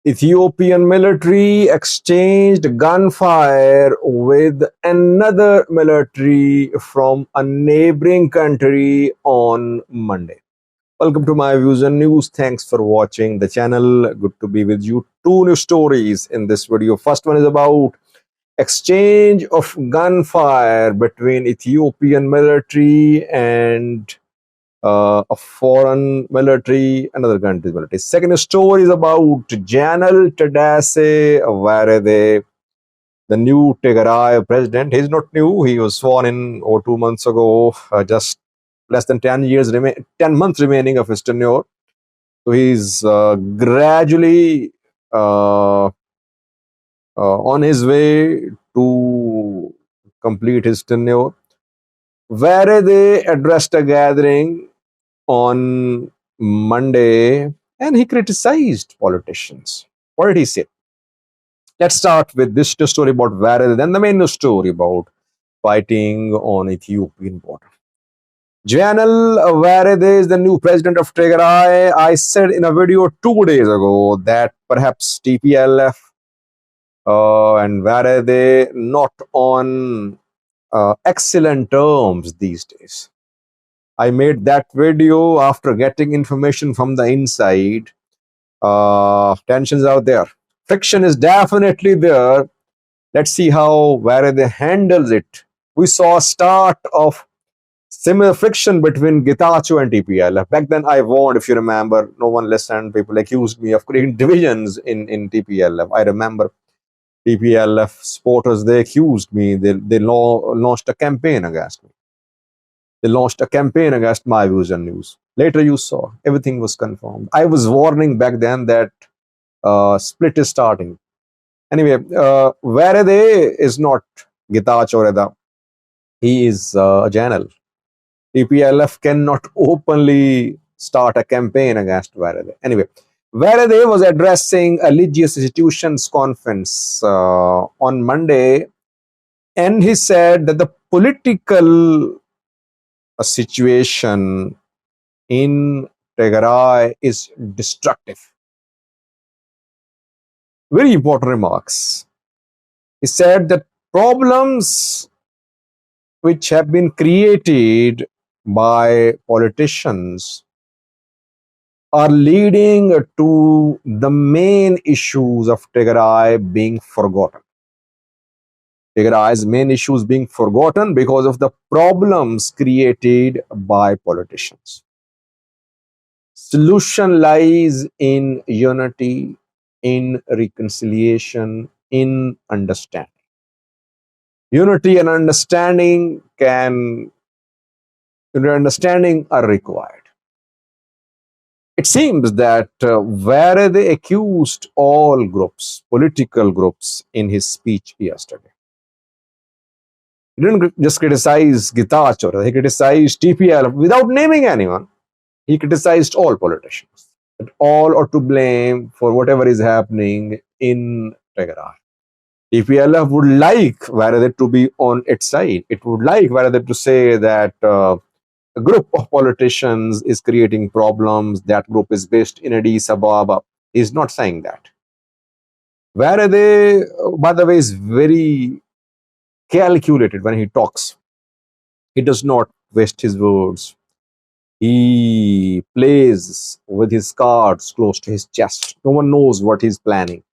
Ethiopian military exchanged gunfire with another military from a neighboring country on Monday. Welcome to my views and news. Thanks for watching the channel. Good to be with you. Two new stories in this video. First one is about exchange of gunfire between Ethiopian military and a foreign military, another country's military. Second story is about General Tadesse Werede, the new Tigray president. He's not new. He was sworn in over 2 months ago, just less than 10 months remaining of his tenure. So he's gradually on his way to complete his tenure. Werede addressed a gathering on Monday and he criticized politicians. What did he say? Let's start with this story about Werede, then the main story about fighting on Ethiopian border. General Werede is the new president of Tigray. I said in a video 2 days ago that perhaps TPLF and Werede not on excellent terms these days. I made that video after getting information from the inside. Tensions out there. Friction is definitely there. Let's see how Werede handles it. We saw a start of similar friction between Getachew and TPLF. Back then I warned, if you remember, no one listened. People accused me of creating divisions in TPLF. I remember TPLF supporters, they accused me. They launched a campaign against me. They launched a campaign against my views and news. Later you saw, everything was confirmed. I was warning back then that split is starting. Anyway, Werede is not Getachew or Reda. He is a general. TPLF cannot openly start a campaign against Werede. Anyway, Werede was addressing a religious institutions conference on Monday, and he said that the political situation in Tigray is destructive. Very important remarks. He said that problems which have been created by politicians are leading to the main issues of Tigray being forgotten. Tigray's main issues being forgotten because of the problems created by politicians. Solution lies in unity, in reconciliation, in understanding. Unity and understanding are required. It seems that Werede accused all groups, political groups, in his speech yesterday. He didn't just criticize Getachew, he criticized TPLF without naming anyone. He criticized all politicians. That all are to blame for whatever is happening in Tigray. TPLF would like Werede to be on its side. It would like Werede to say that a group of politicians is creating problems. That group is based in Addis Ababa. He's not saying that. Werede, by the way, is very calculated when he talks. He does not waste his words. He plays with his cards close to his chest. No one knows what he's planning.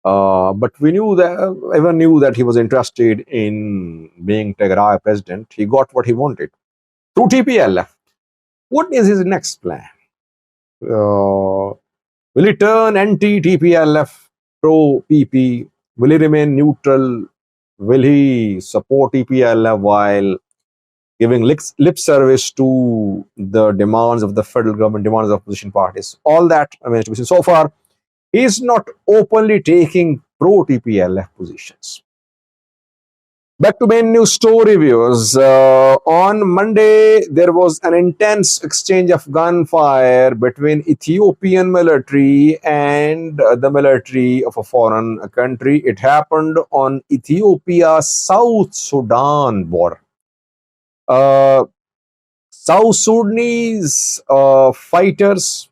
But everyone knew that he was interested in being Tigray president. He got what he wanted through TPLF. What is his next plan? Will he turn anti-TPLF, pro-PP? Will he remain neutral? Will he support TPLF while giving lip service to the demands of the federal government, demands of opposition parties? All that remains to be seen. So far, he is not openly taking pro-TPLF positions. Back to main news story, viewers. On Monday, there was an intense exchange of gunfire between Ethiopian military and the military of a foreign country. It happened on Ethiopia-South Sudan border. South Sudanese fighters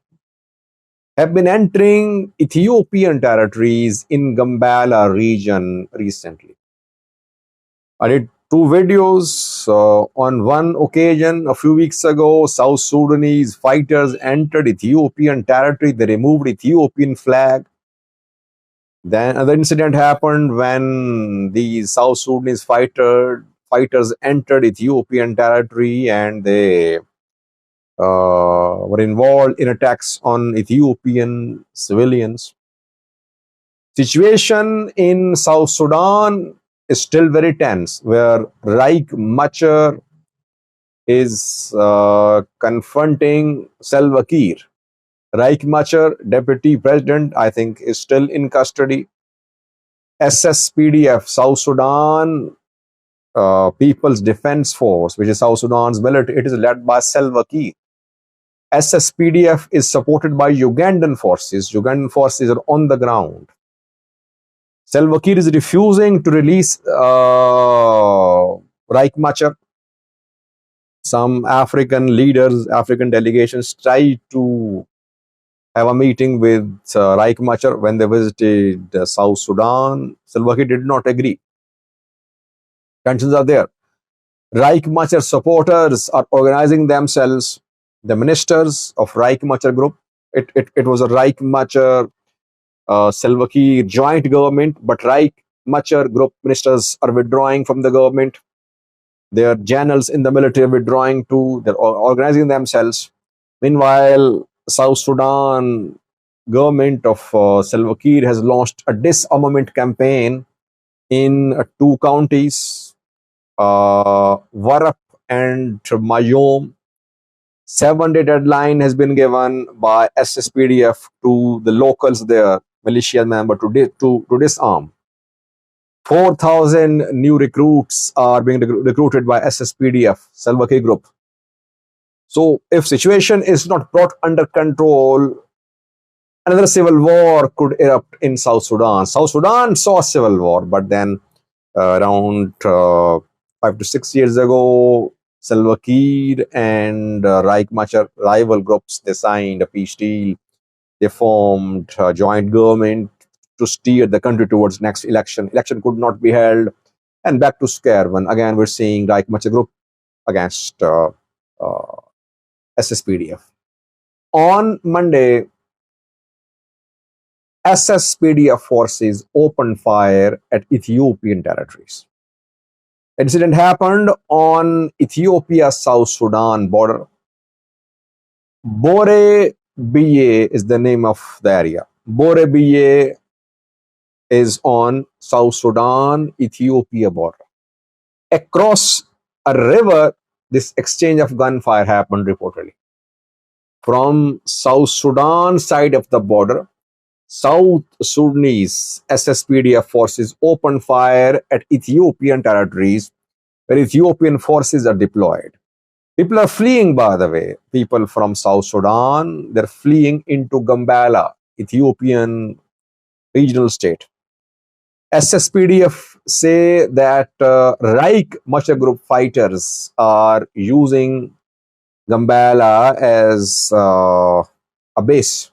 have been entering Ethiopian territories in Gambela region recently. I did two videos. On one occasion, a few weeks ago, South Sudanese fighters entered Ethiopian territory. They removed Ethiopian flag. Then another incident happened when the South Sudanese fighters entered Ethiopian territory and they were involved in attacks on Ethiopian civilians. Situation in South Sudan is still very tense, where Reich Machar is confronting Salva Kiir. Reich Machar, deputy president, I think, is still in custody. SSPDF, South Sudan People's Defense Force, which is South Sudan's military, it is led by Salva Kiir. SSPDF is supported by Ugandan forces. Ugandan forces are on the ground. Salva Kiir is refusing to release Reich Machar. Some African leaders, African delegations tried to have a meeting with Reich Machar when they visited South Sudan. Salva Kiir did not agree. Tensions are there. Reich Machar supporters are organizing themselves. The ministers of Reich Machar group, it was a Reich Machar Salva Kiir joint government, but Reich Machar group ministers are withdrawing from the government. Their generals in the military are withdrawing too. They're organizing themselves. Meanwhile, South Sudan government of Salva Kiir has launched a disarmament campaign in two counties, Warap and Mayom. 7-day deadline has been given by SSPDF to the locals there, militia member, to disarm. 4,000 new recruits are being recruited by SSPDF, Salva Kiir group. So if situation is not brought under control, another civil war could erupt in South Sudan. South Sudan saw a civil war, but then around 5 to 6 years ago, Salva Kiir and Reich Machar rival groups, they signed a peace deal. They formed a joint government to steer the country towards next election. Election could not be held, and back to square one. Again, we're seeing Reich Machar group against SSPDF. On Monday, SSPDF forces opened fire at Ethiopian territories. Incident happened on Ethiopia-South Sudan border. Werede is the name of the area. Werede is on South Sudan-Ethiopia border. Across a river, this exchange of gunfire happened reportedly. From South Sudan side of the border, South Sudanese SSPDF forces opened fire at Ethiopian territories where Ethiopian forces are deployed. People are fleeing, by the way. People from South Sudan, they're fleeing into Gambela, Ethiopian regional state. SSPDF say that Reich Machar group fighters are using Gambela as a base.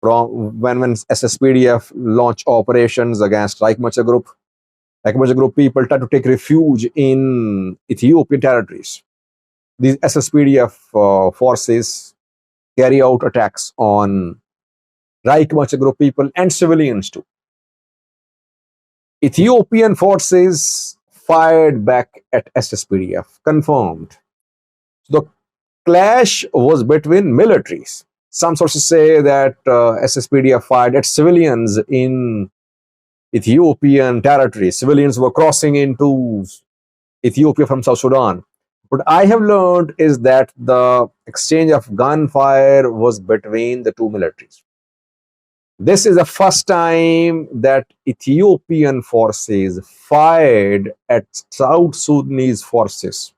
From when SSPDF launch operations against Reich Machar group people try to take refuge in Ethiopian territories. These SSPDF forces carry out attacks on Reich Machar group people and civilians too. Ethiopian forces fired back at SSPDF, confirmed. The clash was between militaries. Some sources say that SSPDF fired at civilians in Ethiopian territory. Civilians were crossing into Ethiopia from South Sudan. What I have learned is that the exchange of gunfire was between the two militaries. This is the first time that Ethiopian forces fired at South Sudanese forces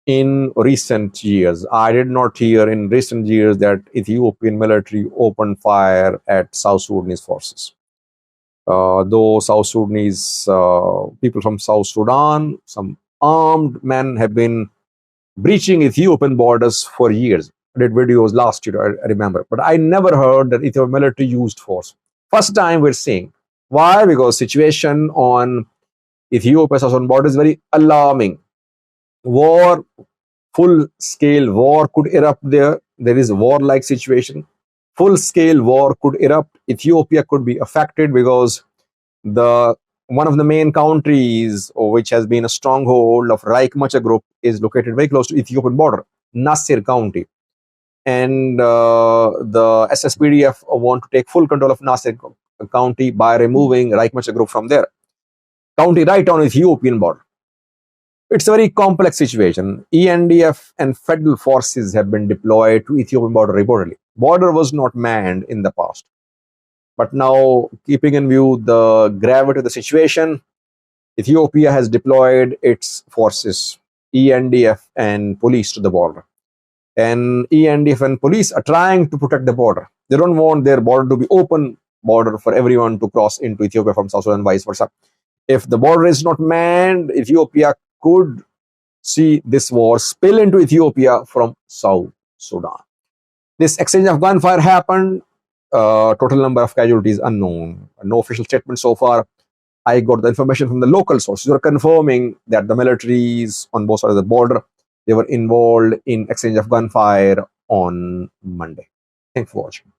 in recent years. I did not hear in recent years that Ethiopian military opened fire at South Sudanese forces. Though South Sudanese people from South Sudan, some armed men have been breaching Ethiopian borders for years. did videos last year, I remember. But I never heard that Ethiopian military used force. First time we're seeing. Why? Because situation on Ethiopia southern border is very alarming. War, full scale war could erupt there. There is a war-like situation. Full scale war could erupt. Ethiopia could be affected because the one of the main countries which has been a stronghold of Reich Macha group is located very close to Ethiopian border, Nasir County. And the SSPDF want to take full control of Nasir County by removing Reich Macha group from there. County right on Ethiopian border. It's a very complex situation. ENDF and federal forces have been deployed to Ethiopian border reportedly. Border was not manned in the past. But now, keeping in view the gravity of the situation, Ethiopia has deployed its forces, ENDF and police to the border. And ENDF and police are trying to protect the border. They don't want their border to be open border for everyone to cross into Ethiopia from South Sudan and vice versa. If the border is not manned, Ethiopia could see this war spill into Ethiopia from South Sudan. This exchange of gunfire happened. Total number of casualties unknown. No official statement so far. I got the information from the local sources who are confirming that the militaries on both sides of the border, they were involved in exchange of gunfire on Monday. Thanks for watching.